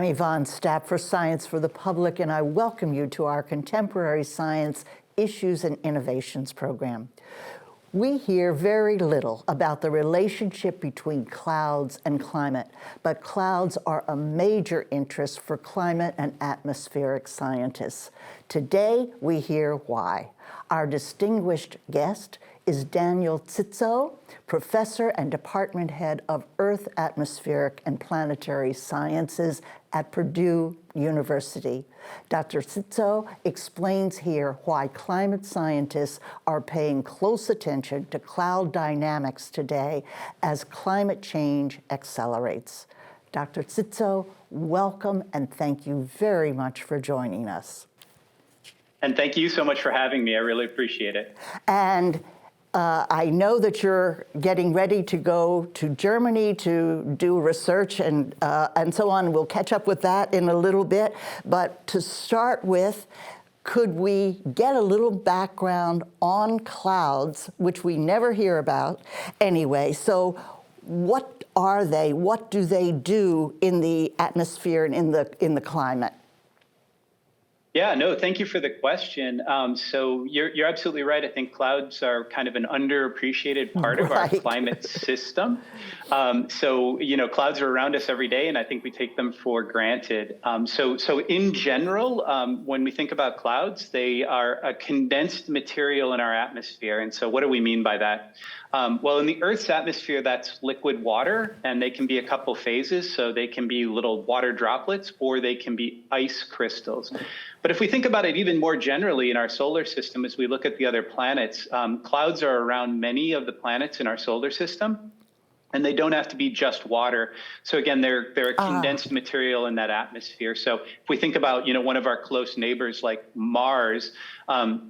I'm Yvonne Stapp for Science for the Public, and I welcome you to our Contemporary Science Issues and Innovations program. We hear very little about the relationship between clouds and climate, but clouds are a major interest for climate and atmospheric scientists. Today, we hear why. Our distinguished guest is Daniel Cziczo, professor and department head of Earth, Atmospheric, and Planetary Sciences at Purdue University. Dr. Cziczo explains here why climate scientists are paying close attention to cloud dynamics today as climate change accelerates. Dr. Cziczo, welcome and thank you very much for joining us. And thank you so much for having me. I really appreciate it. And I know that you're getting ready to go to Germany to do research and so on. We'll catch up with that in a little bit. But to start with, could we get a little background on clouds, which we never hear about anyway? So what are they? What do they do in the atmosphere and in the climate? Yeah, no, thank you for the question. So you're absolutely right. I think clouds are kind of an underappreciated part of our climate system. So, clouds are around us every day, and I think we take them for granted. So in general, when we think about clouds, they are a condensed material in our atmosphere. And so what do we mean by that? Well, in the Earth's atmosphere, that's liquid water, and they can be a couple phases. So they can be little water droplets, or they can be ice crystals. But if we think about it even more generally in our solar system, as we look at the other planets, clouds are around many of the planets in our solar system, and they don't have to be just water. So again, they're a condensed material in that atmosphere. So if we think about, one of our close neighbors like Mars,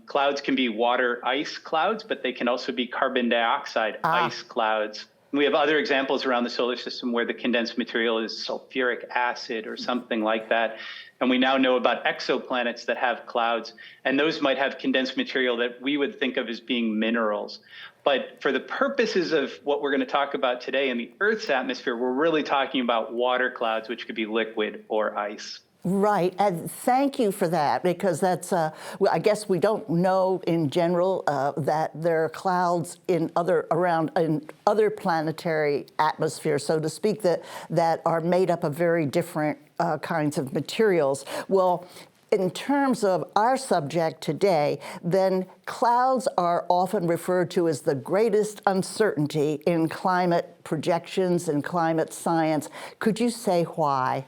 clouds can be water ice clouds, but they can also be carbon dioxide ice clouds. We have other examples around the solar system where the condensed material is sulfuric acid or something like that. And we now know about exoplanets that have clouds, and those might have condensed material that we would think of as being minerals. But for the purposes of what we're going to talk about today in the Earth's atmosphere, we're really talking about water clouds, which could be liquid or ice. Right, and thank you for that, because that's, I guess we don't know in general that there are clouds in other planetary atmospheres, so to speak, that are made up of very different kinds of materials. Well, in terms of our subject today, then clouds are often referred to as the greatest uncertainty in climate projections and climate science. Could you say why?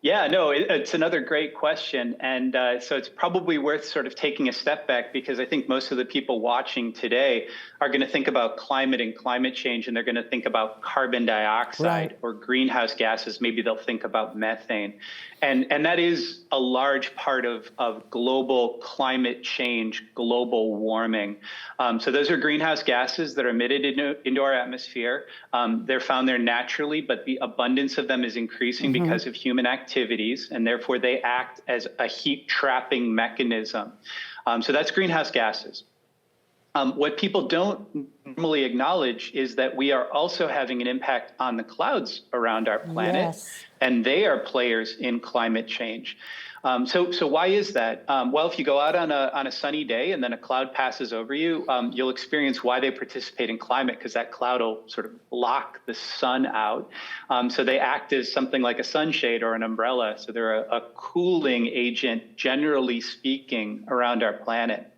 Yeah, no, it's another great question. And so it's probably worth sort of taking a step back, because I think most of the people watching today are going to think about climate and climate change, and they're going to think about carbon dioxide or greenhouse gases. Maybe they'll think about methane. And that is a large part of global climate change, global warming. So those are greenhouse gases that are emitted into our atmosphere. They're found there naturally, but the abundance of them is increasing because of human activities, and therefore they act as a heat trapping mechanism. So that's greenhouse gases. What people don't normally acknowledge is that we are also having an impact on the clouds around our planet, and they are players in climate change. So why is that? Well, if you go out on a sunny day and then a cloud passes over you, you'll experience why they participate in climate, because that cloud will sort of block the sun out. So they act as something like a sunshade or an umbrella. So they're a cooling agent, generally speaking, around our planet.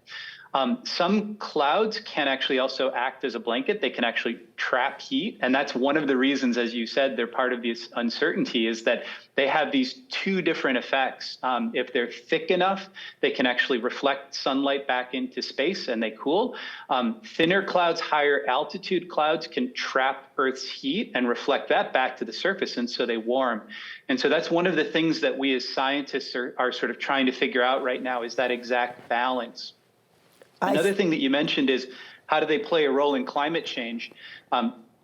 Some clouds can actually also act as a blanket. They can actually trap heat. And that's one of the reasons, as you said, they're part of this uncertainty, is that they have these two different effects. If they're thick enough, they can actually reflect sunlight back into space and they cool. Thinner clouds, higher altitude clouds can trap Earth's heat and reflect that back to the surface, and so they warm. And so that's one of the things that we as scientists are sort of trying to figure out right now, is that exact balance. Another thing that you mentioned is, how do they play a role in climate change?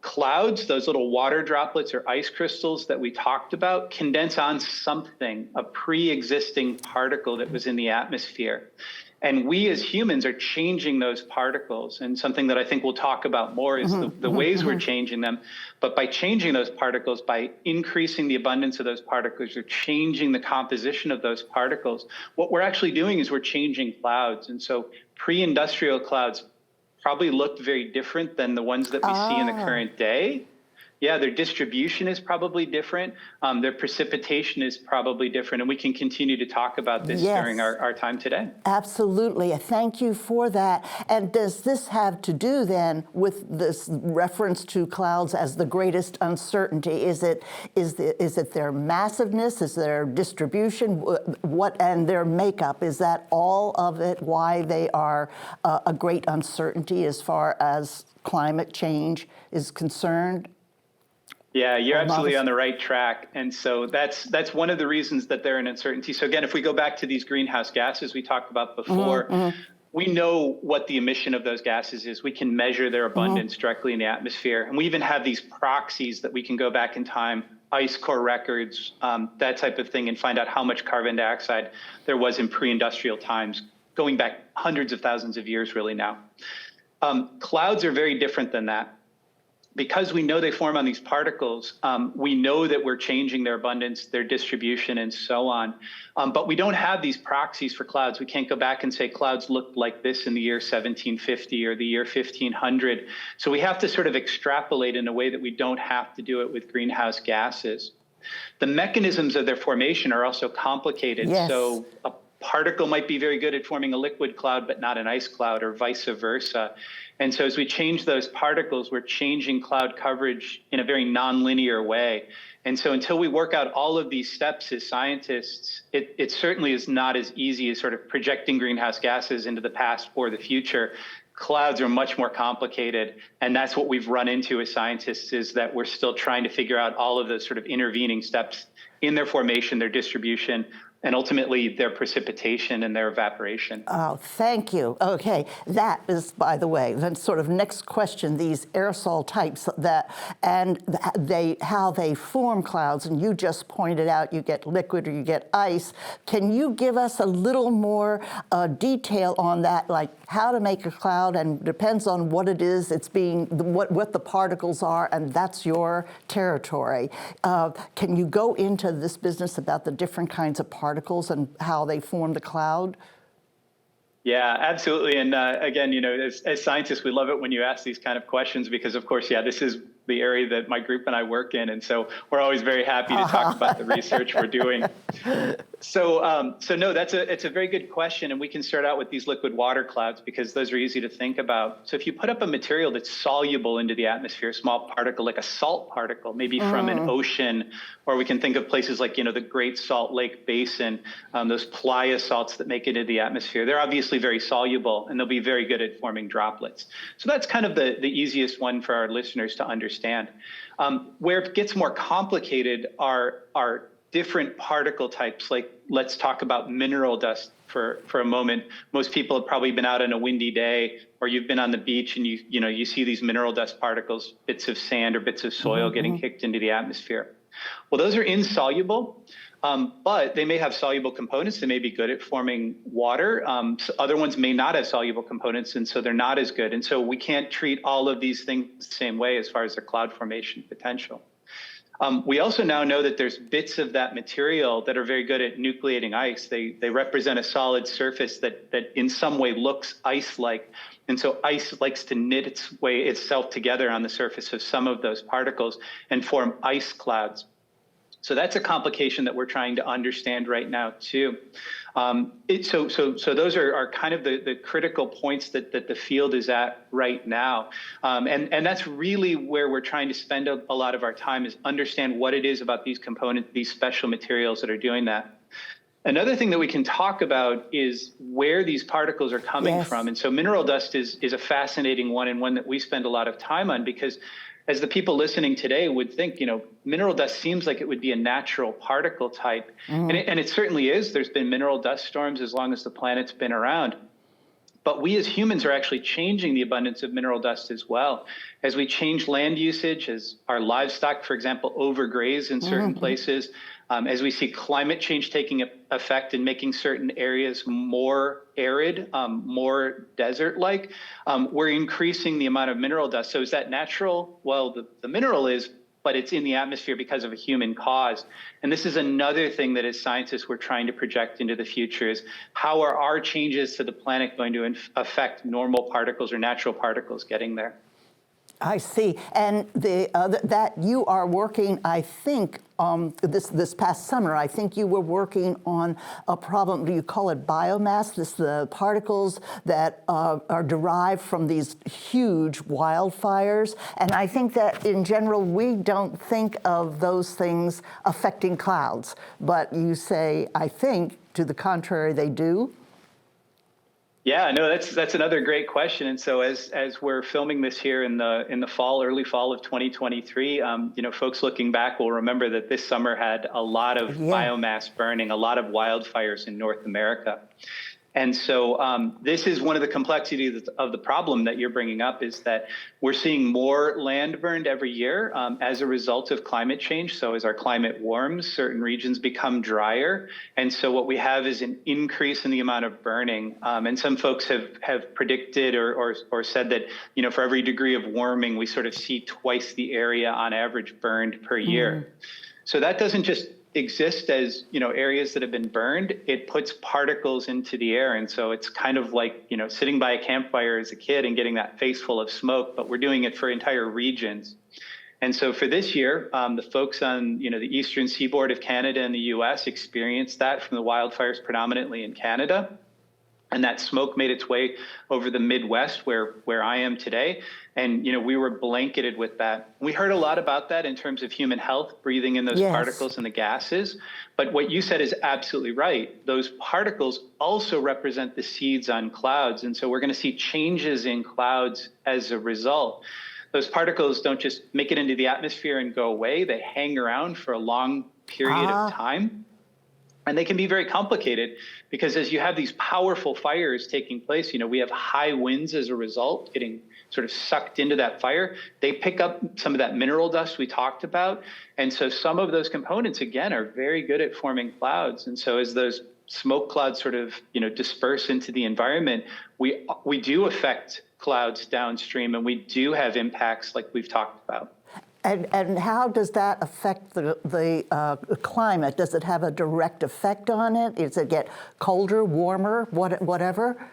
Clouds, those little water droplets or ice crystals that we talked about, condense on something, a pre-existing particle that was in the atmosphere. And we as humans are changing those particles. And something that I think we'll talk about more is the ways we're changing them. But by changing those particles, by increasing the abundance of those particles, or changing the composition of those particles, what we're actually doing is we're changing clouds. And so pre-industrial clouds probably looked very different than the ones that we see in the current day. Yeah, their distribution is probably different. Their precipitation is probably different. And we can continue to talk about this during our time today. Absolutely. Thank you for that. And does this have to do then with this reference to clouds as the greatest uncertainty? Is it their massiveness? Is their distribution? What and their makeup? Is that all of it why they are a great uncertainty as far as climate change is concerned? Yeah, you're absolutely on the right track. And so that's one of the reasons that they're an uncertainty. So again, if we go back to these greenhouse gases we talked about before, we know what the emission of those gases is. We can measure their abundance directly in the atmosphere. And we even have these proxies that we can go back in time, ice core records, that type of thing, and find out how much carbon dioxide there was in pre-industrial times, going back hundreds of thousands of years really now. Clouds are very different than that. Because we know they form on these particles, we know that we're changing their abundance, their distribution, and so on. But we don't have these proxies for clouds. We can't go back and say clouds looked like this in the year 1750 or the year 1500. So we have to sort of extrapolate in a way that we don't have to do it with greenhouse gases. The mechanisms of their formation are also complicated. Yes. So a particle might be very good at forming a liquid cloud, but not an ice cloud, or vice versa. And so as we change those particles, we're changing cloud coverage in a very nonlinear way. And so until we work out all of these steps as scientists, it certainly is not as easy as sort of projecting greenhouse gases into the past or the future. Clouds are much more complicated. And that's what we've run into as scientists, is that we're still trying to figure out all of those sort of intervening steps in their formation, their distribution, and ultimately their precipitation and their evaporation. Oh, thank you. Okay, that is, by the way, the sort of next question, these aerosol types how they form clouds, and you just pointed out you get liquid or you get ice. Can you give us a little more detail on that, like how to make a cloud, and depends on what it is, it's being, what the particles are, and that's your territory. Can you go into this business about the different kinds of particles and how they form the cloud? Yeah, absolutely. And again, as scientists, we love it when you ask these kind of questions because, of course, this is the area that my group and I work in. And so we're always very happy to talk about the research we're doing. So no, it's a very good question. And we can start out with these liquid water clouds because those are easy to think about. So if you put up a material that's soluble into the atmosphere, a small particle like a salt particle, maybe from an ocean, or we can think of places like, the Great Salt Lake Basin, those playa salts that make it into the atmosphere. They're obviously very soluble, and they'll be very good at forming droplets. So that's kind of the easiest one for our listeners to understand. Where it gets more complicated are different particle types. Like, let's talk about mineral dust for a moment. Most people have probably been out on a windy day, or you've been on the beach and you see these mineral dust particles, bits of sand or bits of soil getting kicked into the atmosphere. Well, those are insoluble. But they may have soluble components. They may be good at forming water. Other ones may not have soluble components, and so they're not as good. And so we can't treat all of these things the same way as far as their cloud formation potential. We also now know that there's bits of that material that are very good at nucleating ice. They represent a solid surface that in some way looks ice-like. And so ice likes to knit itself together on the surface of some of those particles and form ice clouds. So that's a complication that we're trying to understand right now too. So those are kind of the critical points that the field is at right now. And that's really where we're trying to spend a lot of our time, is understand what it is about these components, these special materials that are doing that. Another thing that we can talk about is where these particles are coming from. And so mineral dust is a fascinating one, and one that we spend a lot of time on, because as the people listening today would think, mineral dust seems like it would be a natural particle type. And it certainly is. There's been mineral dust storms as long as the planet's been around. But we as humans are actually changing the abundance of mineral dust as well. As we change land usage, as our livestock, for example, overgraze in certain places, as we see climate change taking effect in making certain areas more arid, more desert-like, we're increasing the amount of mineral dust. So is that natural? Well, the mineral is, but it's in the atmosphere because of a human cause. And this is another thing that as scientists we're trying to project into the future is how are our changes to the planet going to affect normal particles or natural particles getting there? I see. And that you are working, I think, this past summer, I think you were working on a problem, do you call it biomass? The particles that are derived from these huge wildfires. And I think that in general, we don't think of those things affecting clouds. But you say, I think, to the contrary, they do. Yeah, no, that's another great question. And so as we're filming this here in the fall, early fall of 2023, folks looking back will remember that this summer had a lot of biomass burning, a lot of wildfires in North America. And so this is one of the complexities of the problem that you're bringing up is that we're seeing more land burned every year as a result of climate change. So as our climate warms, certain regions become drier. And so what we have is an increase in the amount of burning. And some folks have predicted or said that, for every degree of warming, we sort of see twice the area on average burned per year. So that doesn't just exist as areas that have been burned. It puts particles into the air, and so it's kind of like sitting by a campfire as a kid and getting that face full of smoke, but we're doing it for entire regions. And so for this year, the folks on the eastern seaboard of Canada and the US experienced that from the wildfires predominantly in Canada. And that smoke made its way over the Midwest where I am today. And, we were blanketed with that. We heard a lot about that in terms of human health, breathing in those particles and the gases. But what you said is absolutely right. Those particles also represent the seeds on clouds. And so we're going to see changes in clouds as a result. Those particles don't just make it into the atmosphere and go away. They hang around for a long period of time. And they can be very complicated because as you have these powerful fires taking place, we have high winds as a result, getting sort of sucked into that fire. They pick up some of that mineral dust we talked about. And so some of those components, again, are very good at forming clouds. And so as those smoke clouds sort of, disperse into the environment, we do affect clouds downstream, and we do have impacts like we've talked about. And how does that affect the climate? Does it have a direct effect on it? Does it get colder, warmer, whatever?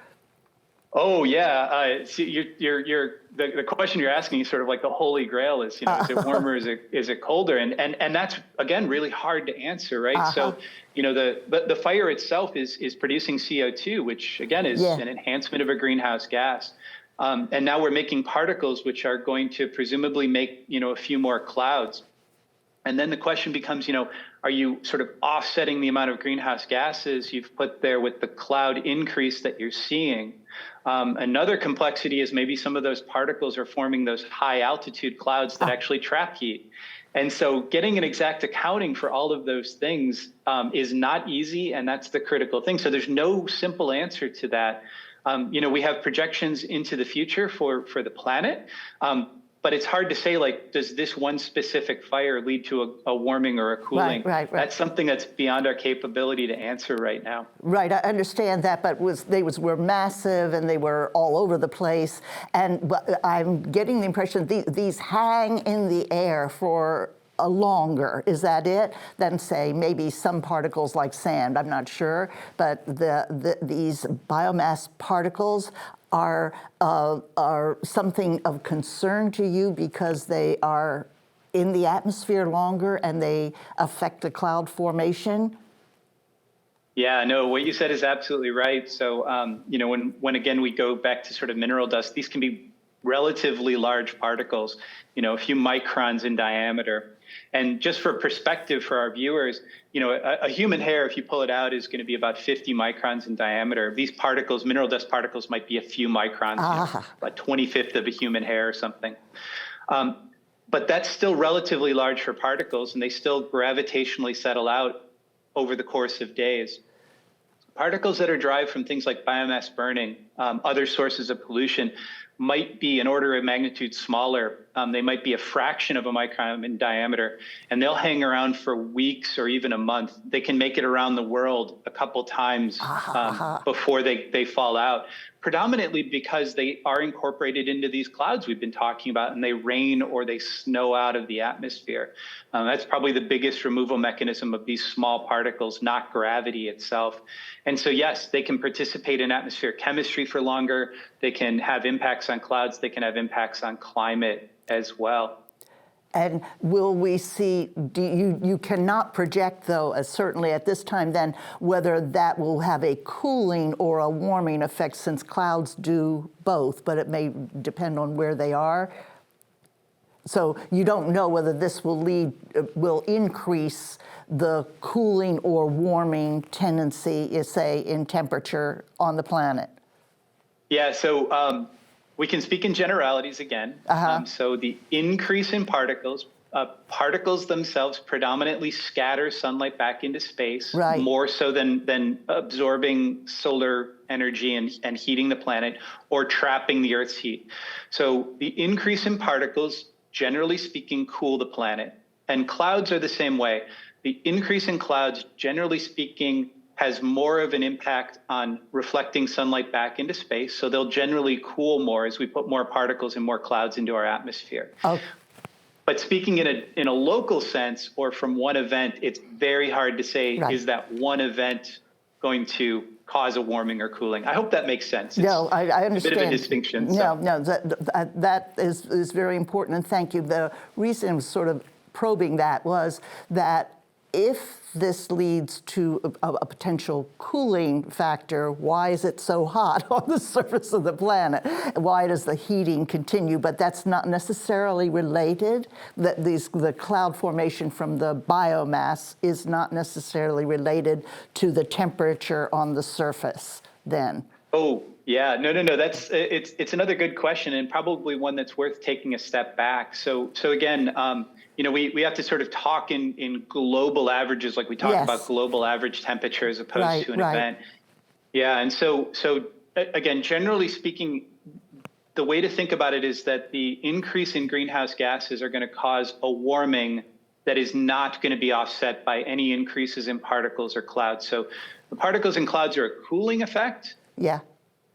Oh yeah, the question you're asking is sort of like the holy grail is, is it warmer, is it colder, and that's again really hard to answer, right? So, the fire itself is producing CO2, which again is an enhancement of a greenhouse gas. And now we're making particles which are going to presumably make, a few more clouds. And then the question becomes, are you sort of offsetting the amount of greenhouse gases you've put there with the cloud increase that you're seeing? Another complexity is maybe some of those particles are forming those high altitude clouds that actually trap heat. And so getting an exact accounting for all of those things is not easy, and that's the critical thing. So there's no simple answer to that. We have projections into the future for the planet, but it's hard to say, like, does this one specific fire lead to a warming or a cooling? Right. That's something that's beyond our capability to answer right now. Right, I understand that, but they were massive and they were all over the place. But I'm getting the impression these hang in the air for longer, is that it, than say maybe some particles like sand? I'm not sure, but these biomass particles are something of concern to you because they are in the atmosphere longer and they affect the cloud formation? Yeah, no, what you said is absolutely right. So, when again we go back to sort of mineral dust, these can be relatively large particles, a few microns in diameter. And just for perspective for our viewers, a human hair, if you pull it out, is going to be about 50 microns in diameter. These particles, mineral dust particles, might be a few microns, about 25th of a human hair or something. But that's still relatively large for particles, and they still gravitationally settle out over the course of days. Particles that are derived from things like biomass burning, other sources of pollution, might be an order of magnitude smaller. They might be a fraction of a micron in diameter, and they'll hang around for weeks or even a month. They can make it around the world a couple times before they fall out, predominantly because they are incorporated into these clouds we've been talking about, and they rain or they snow out of the atmosphere. That's probably the biggest removal mechanism of these small particles, not gravity itself. And so, yes, they can participate in atmospheric chemistry for longer. They can have impacts on clouds. They can have impacts on climate as well. And will we see, you cannot project, though, certainly at this time then, whether that will have a cooling or a warming effect, since clouds do both, but it may depend on where they are. So you don't know whether this will increase the cooling or warming tendency, say, in temperature on the planet. Yeah, so we can speak in generalities again. So the increase in particles, particles themselves predominantly scatter sunlight back into space, more so than absorbing solar energy and heating the planet or trapping the Earth's heat. So the increase in particles, generally speaking, cool the planet. And clouds are the same way. The increase in clouds, generally speaking, has more of an impact on reflecting sunlight back into space. So they'll generally cool more as we put more particles and more clouds into our atmosphere. But speaking in a local sense or from one event, it's very hard to say, is that one event going to cause a warming or cooling? I hope that makes sense. No, I understand. A bit of a distinction. No, that is very important, and thank you. The reason I was sort of probing that was that if this leads to a potential cooling factor, why is it so hot on the surface of the planet? Why does the heating continue? But that's not necessarily related. The cloud formation from the biomass is not necessarily related to the temperature on the surface then. Oh, yeah, no. It's another good question, and probably one that's worth taking a step back. So again, we have to sort of talk in global averages, like we talk about global average temperature as opposed to an event. Yeah, and so again, generally speaking, the way to think about it is that the increase in greenhouse gases are going to cause a warming that is not going to be offset by any increases in particles or clouds. So the particles and clouds are a cooling effect. Yeah.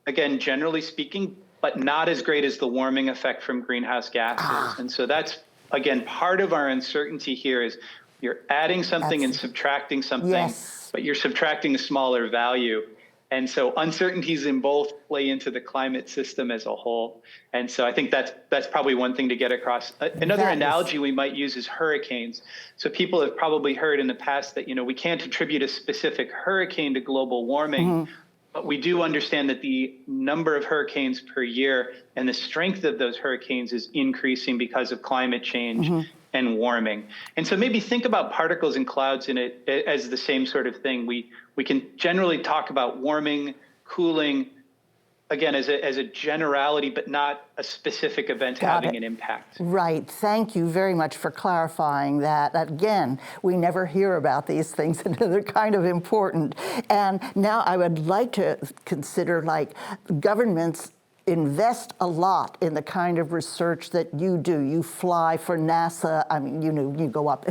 Again, generally speaking, but not as great as the warming effect from greenhouse gases. And so that's, again, part of our uncertainty here is you're adding something and subtracting something, but you're subtracting a smaller value. And so uncertainties in both play into the climate system as a whole. And so I think that's probably one thing to get across. Another analogy we might use is hurricanes. So people have probably heard in the past that, we can't attribute a specific hurricane to global warming. But we do understand that the number of hurricanes per year and the strength of those hurricanes is increasing because of climate change and warming. And so maybe think about particles and clouds in it as the same sort of thing. We can generally talk about warming, cooling, again, as a generality, but not a specific event having an impact. Right. Thank you very much for clarifying that. Again, we never hear about these things, and they're kind of important. And now I would like to consider, governments invest a lot in the kind of research that you do. You fly for NASA. I mean, you go up.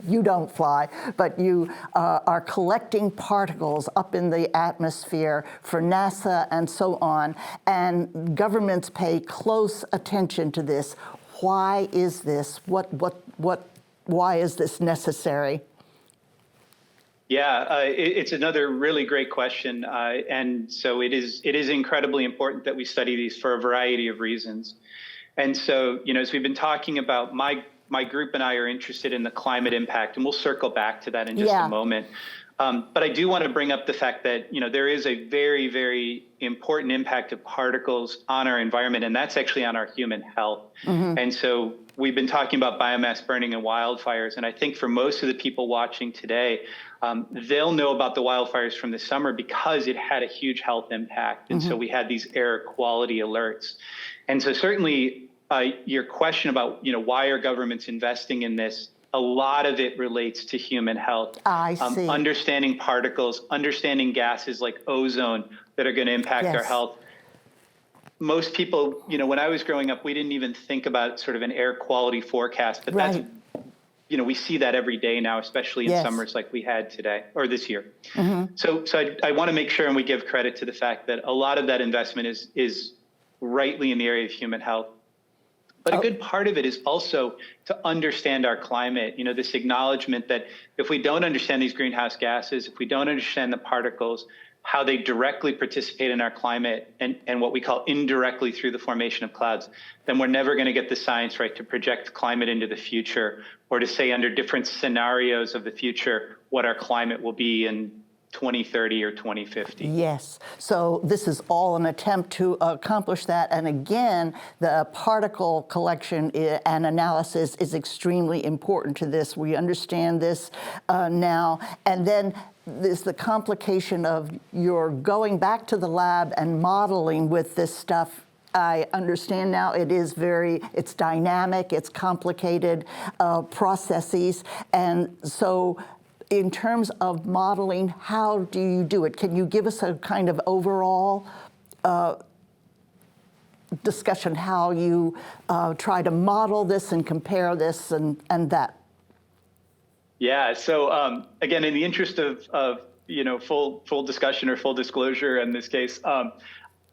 You don't fly, but you are collecting particles up in the atmosphere for NASA and so on. And governments pay close attention to this. Why is this? Why is this necessary? Yeah, it's another really great question. And so it is incredibly important that we study these for a variety of reasons. And so, as we've been talking about, my group and I are interested in the climate impact, and we'll circle back to that in just a moment. But I do want to bring up the fact that, there is a very, very important impact of particles on our environment, and that's actually on our human health. And so we've been talking about biomass burning and wildfires, and I think for most of the people watching today, they'll know about the wildfires from the summer because it had a huge health impact. And so we had these air quality alerts. And so certainly your question about, why are governments investing in this? A lot of it relates to human health. I see. Understanding particles, understanding gases like ozone that are going to impact our health. most people, when I was growing up, we didn't even think about sort of an air quality forecast, but Right. we see that every day now, especially in Yes. summers like we had today or this year. So I want to make sure, and we give credit to the fact that a lot of that investment is rightly in the area of human health. But a good part of it is also to understand our climate, this acknowledgement that if we don't understand these greenhouse gases, if we don't understand the particles, how they directly participate in our climate and what we call indirectly through the formation of clouds, then we're never going to get the science right to project climate into the future or to say under different scenarios of the future what our climate will be in 2030 or 2050. Yes. So this is all an attempt to accomplish that. And again, the particle collection and analysis is extremely important to this. We understand this now. And then there's the complication of you're going back to the lab and modeling with this stuff. I understand now it's dynamic, it's complicated processes. And so in terms of modeling, how do you do it? Can you give us a kind of overall discussion how you try to model this and compare this and that? Yeah. So again, in the interest of full discussion or full disclosure in this case,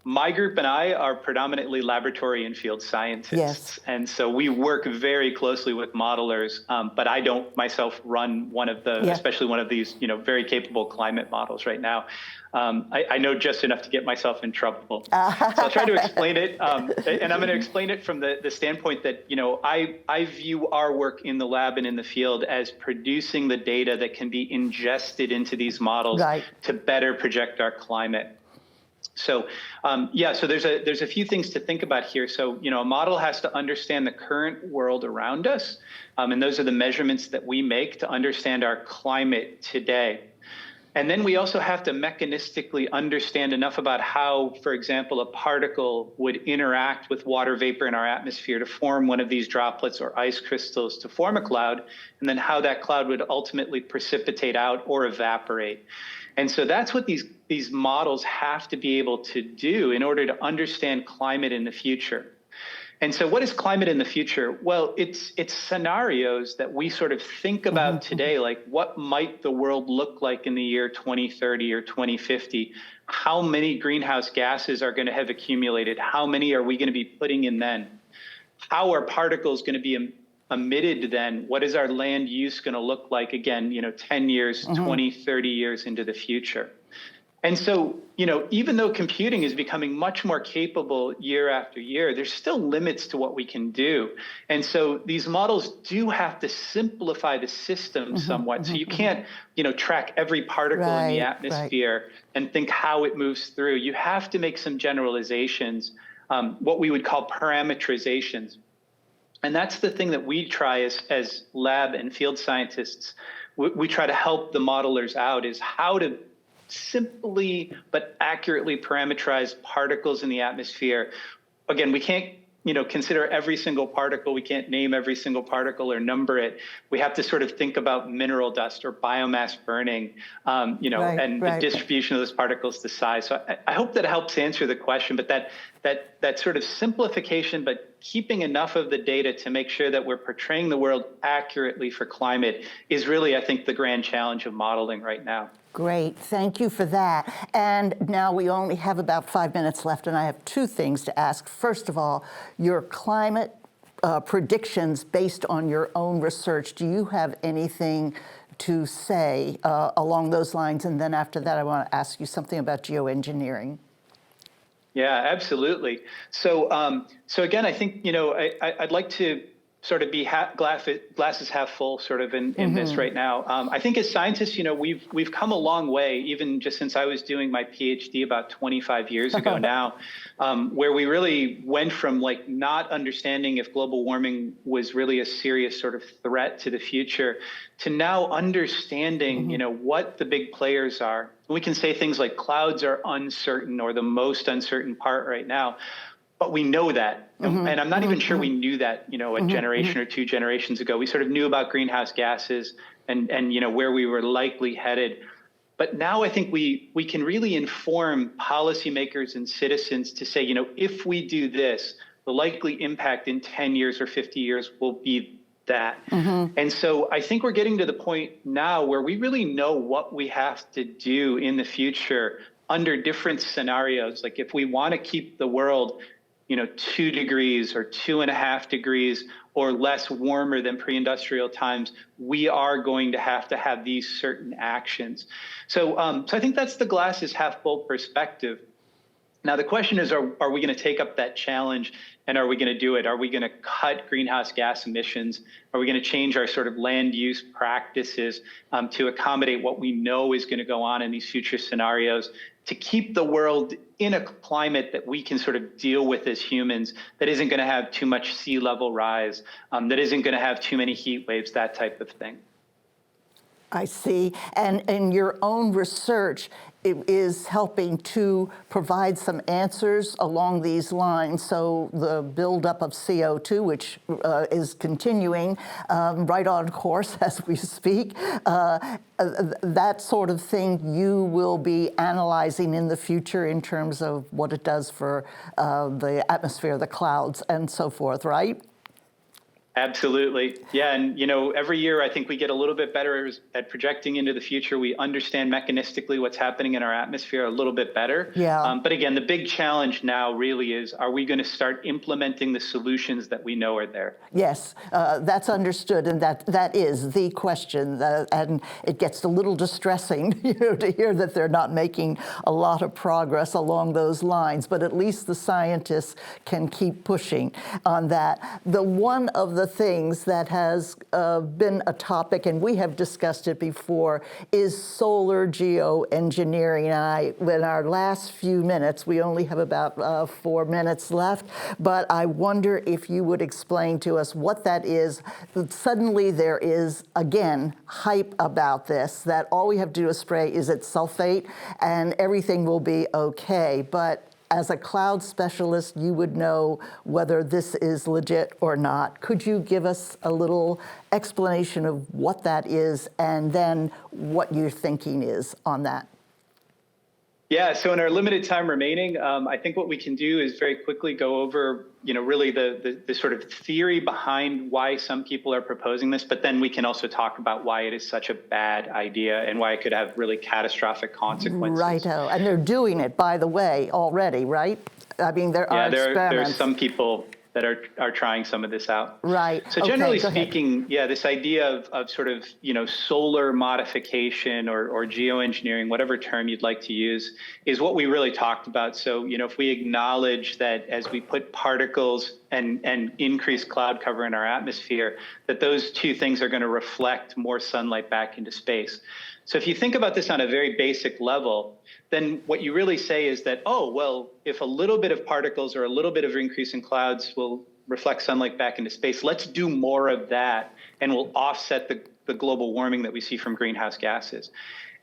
my group and I are predominantly laboratory and field scientists. Yes. And so we work very closely with modelers, but I don't myself run one of the, especially one of these, very capable climate models right now. I know just enough to get myself in trouble. So I'll try to explain it. And I'm going to explain it from the standpoint that, I view our work in the lab and in the field as producing the data that can be ingested into these models to better project our climate. So, so there's a few things to think about here. So, a model has to understand the current world around us. And those are the measurements that we make to understand our climate today. And then we also have to mechanistically understand enough about how, for example, a particle would interact with water vapor in our atmosphere to form one of these droplets or ice crystals to form a cloud, and then how that cloud would ultimately precipitate out or evaporate. And so that's what these models have to be able to do in order to understand climate in the future. And so what is climate in the future? Well, it's scenarios that we sort of think about today, like what might the world look like in the year 2030 or 2050? How many greenhouse gases are going to have accumulated? How many are we going to be putting in then? How are particles going to be emitted then? What is our land use going to look like again, 10 years, 20, 30 years into the future? And so, even though computing is becoming much more capable year after year, there's still limits to what we can do. And so these models do have to simplify the system somewhat. So you can't, track every particle in the atmosphere and think how it moves through. You have to make some generalizations, what we would call parameterizations. And that's the thing that we try as lab and field scientists. We try to help the modelers out is how to simply but accurately parameterize particles in the atmosphere. Again, we can't, consider every single particle. We can't name every single particle or number it. We have to sort of think about mineral dust or biomass burning, and the distribution of those particles, the size. So I hope that helps answer the question, but that sort of simplification, but keeping enough of the data to make sure that we're portraying the world accurately for climate is really, I think, the grand challenge of modeling right now. Great, thank you for that. And now we only have about 5 minutes left, and I have two things to ask. First of all, your climate predictions based on your own research, do you have anything to say along those lines? And then after that, I want to ask you something about geoengineering. Yeah, absolutely. So, again, I think, I'd like to sort of be glasses half full sort of in this right now. I think as scientists, we've come a long way, even just since I was doing my Ph.D. about 25 years ago now, where we really went from like not understanding if global warming was really a serious sort of threat to the future to now understanding, what the big players are. We can say things like clouds are uncertain or the most uncertain part right now. But we know that, and I'm not even sure we knew that, a generation or two generations ago. We sort of knew about greenhouse gases and where we were likely headed. But now I think we can really inform policymakers and citizens to say, if we do this, the likely impact in 10 years or 50 years will be that. And so I think we're getting to the point now where we really know what we have to do in the future under different scenarios. Like if we want to keep the world, 2 degrees or 2.5 degrees or less warmer than pre-industrial times, we are going to have these certain actions. So I think that's the glass is half full perspective. Now, the question is, are we going to take up that challenge, and are we going to do it? Are we going to cut greenhouse gas emissions? Are we going to change our sort of land use practices to accommodate what we know is going to go on in these future scenarios, to keep the world in a climate that we can sort of deal with as humans, that isn't going to have too much sea level rise, that isn't going to have too many heat waves, that type of thing? I see. And in your own research, it is helping to provide some answers along these lines. So the buildup of CO2, which is continuing right on course as we speak, that sort of thing you will be analyzing in the future in terms of what it does for the atmosphere, the clouds, and so forth, right? Absolutely. Yeah. And, every year I think we get a little bit better at projecting into the future. We understand mechanistically what's happening in our atmosphere a little bit better. Yeah. But again, the big challenge now really is, are we going to start implementing the solutions that we know are there? Yes, that's understood. And that is the question. And it gets a little distressing, to hear that they're not making a lot of progress along those lines. But at least the scientists can keep pushing on that. One of the things that has been a topic, and we have discussed it before, is solar geoengineering. And in our last few minutes, we only have about 4 minutes left, but I wonder if you would explain to us what that is. Suddenly there is, again, hype about this, that all we have to do is spray is it sulfate and everything will be okay. But as a cloud specialist, you would know whether this is legit or not. Could you give us a little explanation of what that is and then what your thinking is on that? Yeah, so in our limited time remaining, I think what we can do is very quickly go over, really the sort of theory behind why some people are proposing this, but then we can also talk about why it is such a bad idea and why it could have really catastrophic consequences. Righto, and they're doing it, by the way, already, right? I mean, there are experiments. There are some people that are trying some of this out. Right. So generally speaking, this idea of sort of, solar modification or geoengineering, whatever term you'd like to use, is what we really talked about. So, if we acknowledge that as we put particles and increase cloud cover in our atmosphere, that those two things are going to reflect more sunlight back into space. So if you think about this on a very basic level, then what you really say is that, if a little bit of particles or a little bit of increase in clouds will reflect sunlight back into space, let's do more of that, and we'll offset the global warming that we see from greenhouse gases.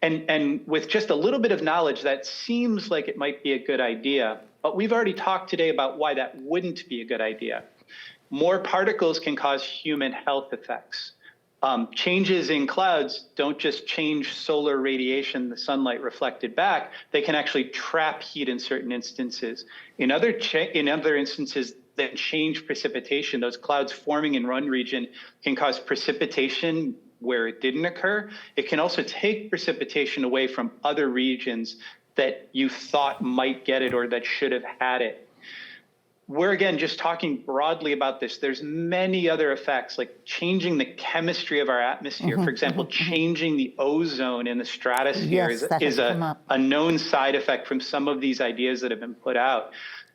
And with just a little bit of knowledge, that seems like it might be a good idea, but we've already talked today about why that wouldn't be a good idea. More particles can cause human health effects. Changes in clouds don't just change solar radiation, the sunlight reflected back. They can actually trap heat in certain instances. In other instances, that change precipitation. Those clouds forming in one region can cause precipitation where it didn't occur. It can also take precipitation away from other regions that you thought might get it or that should have had it. We're, again, just talking broadly about this. There's many other effects, like changing the chemistry of our atmosphere. For example, changing the ozone in the stratosphere is a known side effect from some of these ideas that have been put out.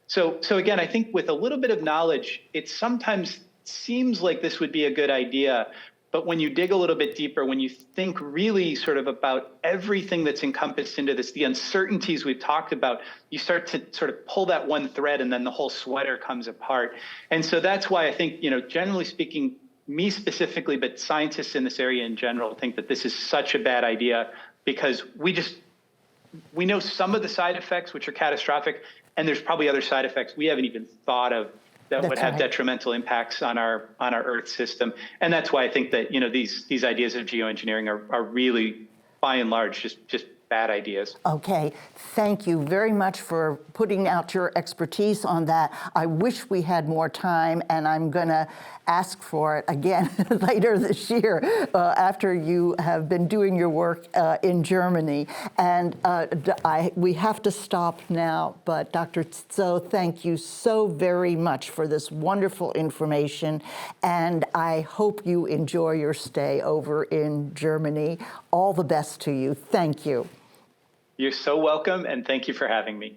So again, I think with a little bit of knowledge, it sometimes seems like this would be a good idea. But when you dig a little bit deeper, when you think really sort of about everything that's encompassed into this, the uncertainties we've talked about, you start to sort of pull that one thread and then the whole sweater comes apart. And so that's why I think, generally speaking, me specifically, but scientists in this area in general think that this is such a bad idea because we know some of the side effects, which are catastrophic, and there's probably other side effects we haven't even thought of that would have detrimental impacts on our Earth system. And that's why I think that, these ideas of geoengineering are really, by and large, just bad ideas. Okay, thank you very much for putting out your expertise on that. I wish we had more time, and I'm going to ask for it again later this year after you have been doing your work in Germany. And we have to stop now, but Dr. Cziczo, thank you so very much for this wonderful information, and I hope you enjoy your stay over in Germany. All the best to you. Thank you. You're so welcome, and thank you for having me.